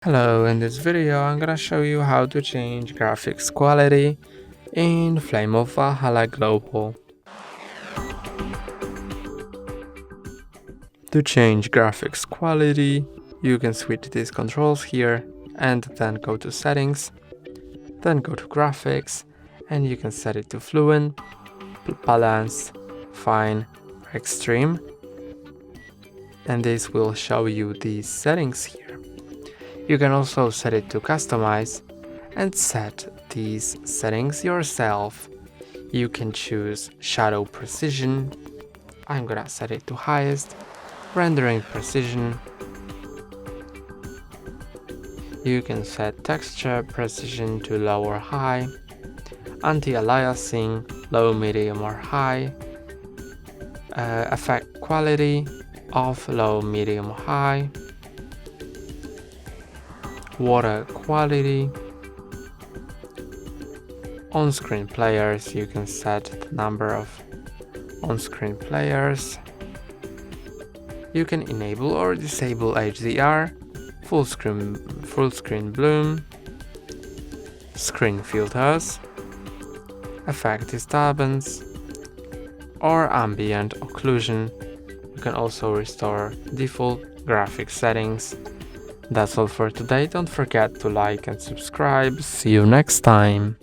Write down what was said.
Hello, in this video I'm gonna show you how to change graphics quality in Flame of Valhalla Global. To change graphics quality, you can switch these controls here and then go to settings, then go to graphics and you can set it to fluent, balance, fine, or extreme, and this will show you these settings here. You can also set it to customize and set these settings yourself. You can choose shadow precision. I'm gonna set it to highest, rendering precision. You can set texture precision to low or high, anti-aliasing, low, medium or high, effect quality, off, low, medium, high, water quality. On-screen players, you can set the number of on-screen players. You can enable or disable HDR, full screen bloom, screen filters, effect disturbance, or ambient occlusion. You can also restore default graphics settings. That's all for today. Don't forget to like and subscribe. See you next time.